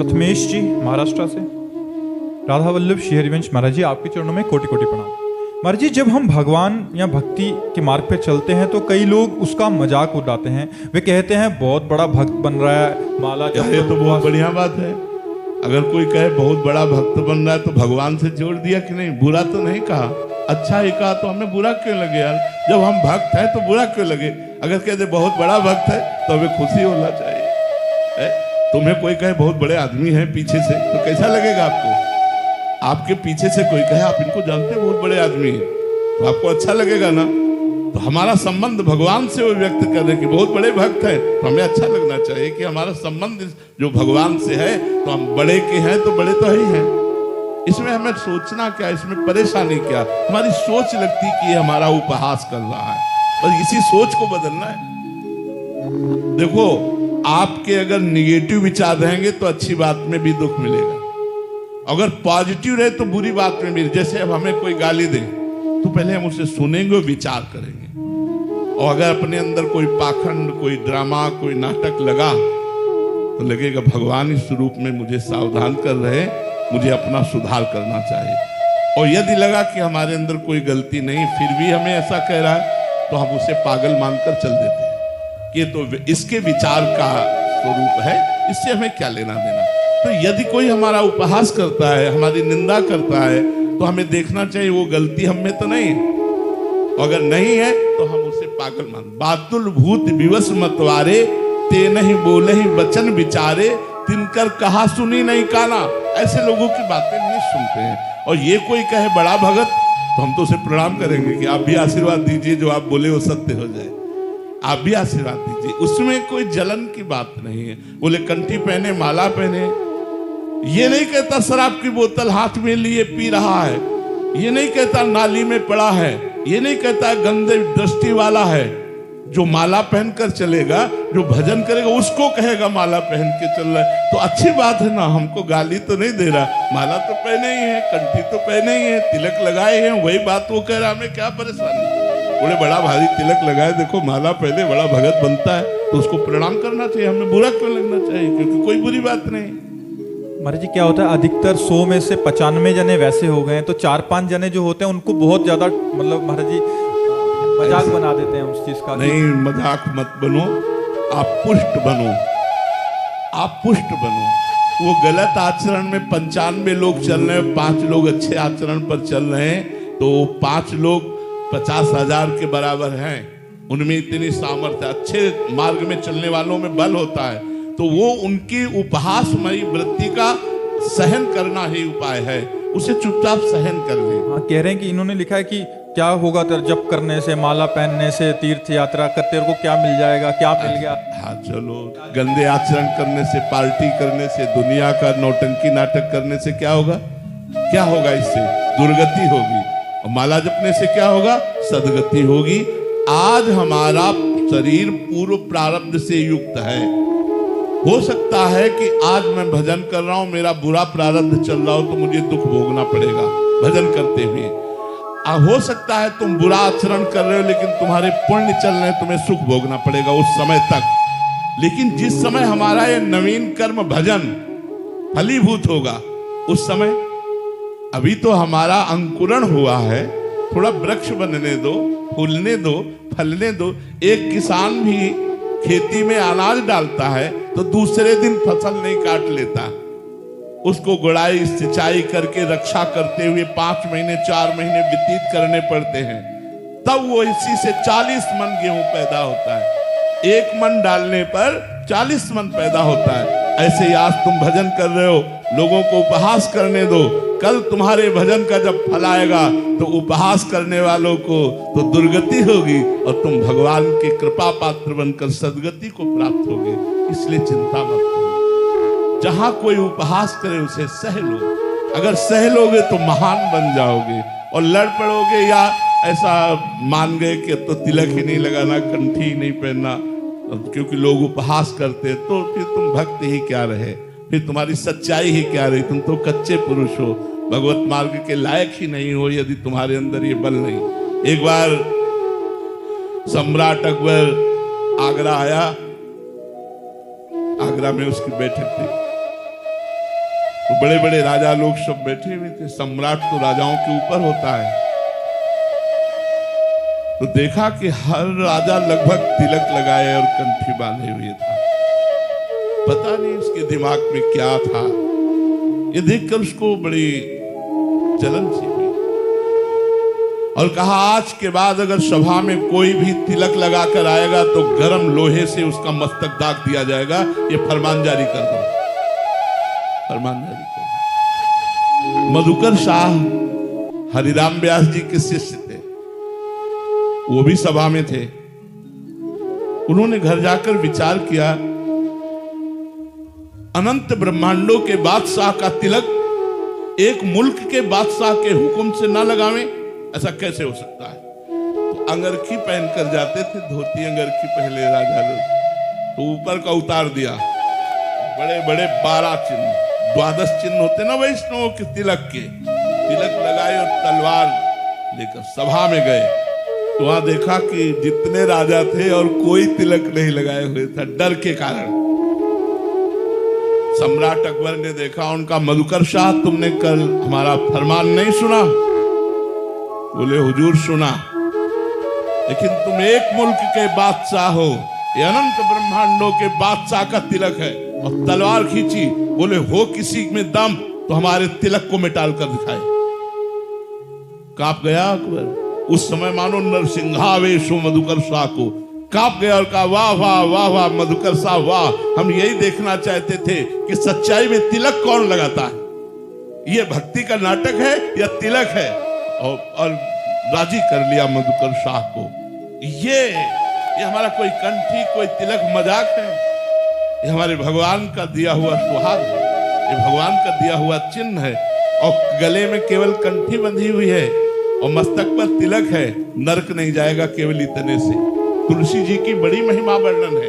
प्रथमेश जी महाराष्ट्र से। राधा वल्लभ श्री हरिवंश महाराज जी, आपके चरणों में कोटि कोटि प्रणाम। महाराज जी, जब हम भगवान या भक्ति के मार्ग पे चलते हैं तो कई लोग उसका मजाक उड़ाते हैं। वे कहते हैं बहुत बड़ा भक्त बन रहा है, माला जप। ये तो बहुत बढ़िया बात है। अगर कोई कहे बहुत बड़ा भक्त बन रहा है तो भगवान से जोड़ दिया कि नहीं? बुरा तो नहीं कहा, अच्छा ही कहा, तो हमें बुरा क्यों लगे यार? जब हम भक्त हैं तो बुरा क्यों लगे? अगर कहते बहुत बड़ा भक्त है तो हमें खुशी होना चाहिए। तुम्हें कोई कहे बहुत बड़े आदमी हैं पीछे से, तो कैसा लगेगा आपको? आपके पीछे से कोई कहे आप इनको जानते हैं बहुत बड़े आदमी हैं, तो आपको अच्छा लगेगा ना? तो हमारा संबंध भगवान से वो व्यक्त कर रहे कि बहुत बड़े भक्त हैं, तो हमें अच्छा लगना चाहिए कि हमारा संबंध जो भगवान से है, तो हम बड़े के हैं तो बड़े तो ही हैं। इसमें हमें सोचना क्या, इसमें परेशानी क्या? हमारी सोच लगती कि हमारा उपहास कर रहा है, बस इसी सोच को बदलना है। देखो, आपके अगर निगेटिव विचार रहेंगे तो अच्छी बात में भी दुख मिलेगा, अगर पॉजिटिव रहे तो बुरी बात में भी। जैसे अब हमें कोई गाली दे तो पहले हम उसे सुनेंगे और विचार करेंगे, और अगर अपने अंदर कोई पाखंड, कोई ड्रामा, कोई नाटक लगा तो लगेगा भगवान इस रूप में मुझे सावधान कर रहे, मुझे अपना सुधार करना चाहिए। और यदि लगा कि हमारे अंदर कोई गलती नहीं फिर भी हमें ऐसा कह रहा है, तो हम उसे पागल मानकर चल देते हैं कि तो इसके विचार का स्वरूप है, इससे हमें क्या लेना देना। तो यदि कोई हमारा उपहास करता है, हमारी निंदा करता है, तो हमें देखना चाहिए वो गलती हम में तो नहीं है, अगर नहीं है तो हम उसे पागल मान। बातुल भूत विवश मतवारे, ते नहीं बोले ही वचन विचारे, तिनकर कहा सुनी नहीं काना। ऐसे लोगों की बातें नहीं सुनते हैं। और ये कोई कहे बड़ा भगत, तो हम तो उसे प्रणाम करेंगे कि आप भी आशीर्वाद दीजिए, जो आप बोले वो सत्य हो जाए, आप भी आशीर्वाद दीजिए। उसमें कोई जलन की बात नहीं है। बोले कंठी पहने, माला पहने, ये नहीं कहता शराब की बोतल हाथ में लिए पी रहा है, ये नहीं कहता नाली में पड़ा है, ये नहीं कहता गंदे दृष्टि वाला है। जो माला पहनकर चलेगा, जो भजन करेगा, उसको कहेगा माला पहन के चल रहा है, तो अच्छी बात है ना। हमको गाली तो नहीं दे रहा, माला तो पहने ही है, कंठी तो पहने ही है, तिलक लगाए हैं, वही बात वो कह रहा, हमें क्या परेशानी? बोले बड़ा भारी तिलक लगाए, देखो माला पहले बड़ा भगत बनता है, तो उसको प्रणाम करना चाहिए, हमें बुरा क्यों लगना चाहिए? क्योंकि कोई बुरी बात नहीं। महाराज जी, क्या होता है, अधिकतर 100 में से 95 जने वैसे हो गए हैं, तो 4-5 जने जो होते हैं उनको बहुत ज्यादा मतलब महाराज जी मजाक बना देते हैं उस चीज का। नहीं, मजाक मत बनो, आप पुष्ट बनो, आप पुष्ट बनो। वो गलत आचरण में 95 लोग चल रहे हैं, 5 लोग अच्छे आचरण पर चल रहे हैं, तो 5 लोग 50,000 के बराबर हैं। उनमें इतनी सामर्थ्य, अच्छे मार्ग में चलने वालों में बल होता है, तो वो उनकी उपहासमयी वृत्ति का सहन करना ही उपाय है, उसे चुपचाप सहन कर ले। हाँ, कह रहे हैं कि इन्होंने लिखा है कि क्या होगा तेरे जप करने से, माला पहनने से, तीर्थ यात्रा करते को क्या मिल जाएगा, क्या मिल गया? हाँ चलो, गंदे आचरण करने से, पार्टी करने से, दुनिया का नौटंकी नाटक करने से क्या होगा? क्या होगा? इससे दुर्गति होगी। और माला जपने से क्या होगा? सदगति होगी। आज हमारा शरीर पूर्व प्रारब्ध से युक्त है। हो सकता है कि आज मैं भजन कर रहा हूं, मेरा बुरा प्रारब्ध चल रहा हो, तो मुझे दुख भोगना पड़ेगा भजन करते हुए। हो सकता है तुम बुरा आचरण कर रहे हो, लेकिन तुम्हारे पुण्य चल रहे हैं, तुम्हें सुख भोगना पड़ेगा उस समय तक। लेकिन जिस समय हमारा ये नवीन कर्म भजन फलीभूत होगा, उस समय, अभी तो हमारा अंकुरण हुआ है, थोड़ा वृक्ष बनने दो, फूलने दो, फलने दो। एक किसान भी खेती में अनाज डालता है तो दूसरे दिन फसल नहीं काट लेता, उसको गुड़ाई सिंचाई करके रक्षा करते हुए 5 महीने 4 महीने व्यतीत करने पड़ते हैं, तब वो इसी से 40 मन गेहूं पैदा होता है। 1 मन डालने पर 40 मन पैदा होता है। ऐसे ही आज तुम भजन कर रहे हो, लोगों को उपहास करने दो, कल तुम्हारे भजन का जब फल आएगा तो उपहास करने वालों को तो दुर्गति होगी, और तुम भगवान के कृपा पात्र बनकर सदगति को प्राप्त होगे। इसलिए चिंता मत करो, जहां कोई उपहास करे उसे सह लो। अगर सह लोगे तो महान बन जाओगे, और लड़ पड़ोगे या ऐसा मान गए कि तो तिलक ही नहीं लगाना, कंठी ही नहीं पहनना, क्योंकि लोग उपहास करते, तो फिर तुम भक्त ही क्या रहे, फिर तुम्हारी सच्चाई ही क्या रही? तुम तो कच्चे पुरुष हो, भगवत मार्ग के लायक ही नहीं हो, यदि तुम्हारे अंदर ये बल नहीं। एक बार सम्राट अकबर आगरा आया, आगरा में उसकी बैठक थी, बड़े बड़े राजा लोग सब बैठे हुए थे। सम्राट तो राजाओं के ऊपर होता है। तो देखा कि हर राजा लगभग तिलक लगाए और कंठी बांधे हुए था। पता नहीं उसके दिमाग में क्या था। ये देखकर उसको बड़ी जलन सी हुई और कहा, आज के बाद अगर सभा में कोई भी तिलक लगाकर आएगा तो गरम लोहे से उसका मस्तक दाग दिया जाएगा। ये फरमान जारी कर दो, फरमान जारी कर दो। मधुकर शाह हरिराम व्यास जी के शिष्य थे, वो भी सभा में थे। उन्होंने घर जाकर विचार किया, अनंत ब्रह्मांडों के बादशाह का तिलक एक मुल्क के बादशाह के हुक्म से ना लगावें, ऐसा कैसे हो सकता है। तो अंगरखी पहनकर जाते थे, धोती अंगरखी पहले राजा लोग, तो ऊपर का उतार दिया। बड़े बड़े 12 चिन्ह, 12 चिन्ह होते ना वैष्णव के तिलक के, तिलक लगाए और तलवार लेकर सभा में गए। तो वहां देखा कि जितने राजा थे और कोई तिलक नहीं लगाए हुए था, डर के कारण। सम्राट अकबर ने देखा, उनका, मधुकर शाह तुमने कल हमारा फरमान नहीं सुना? बोले हुजूर सुना, लेकिन तुम एक मुल्क के बादशाह हो, ये अनंत ब्रह्मांडों के बादशाह का तिलक है और तलवार खींची। बोले हो किसी में दम तो हमारे तिलक को मिटाल कर दिखाए। कांप गया अकबर। उस समय मानो नरसिंहावेश हो मधुकर शाह को, कांप गया और कहा, वाह वाह वाह वाह मधुकर साहब वाह, हम यही देखना चाहते थे कि सच्चाई में तिलक कौन लगाता है, ये भक्ति का नाटक है या तिलक है। और राजी कर लिया मधुकर शाह को। ये हमारा कोई कंठी कोई तिलक मजाक है, ये हमारे भगवान का दिया हुआ सुहाग है, ये भगवान का दिया हुआ चिन्ह है। और गले में केवल कंठी बंधी हुई है और मस्तक पर तिलक है, नरक नहीं जाएगा केवल इतने से। तुलसी जी की बड़ी महिमा वर्णन है।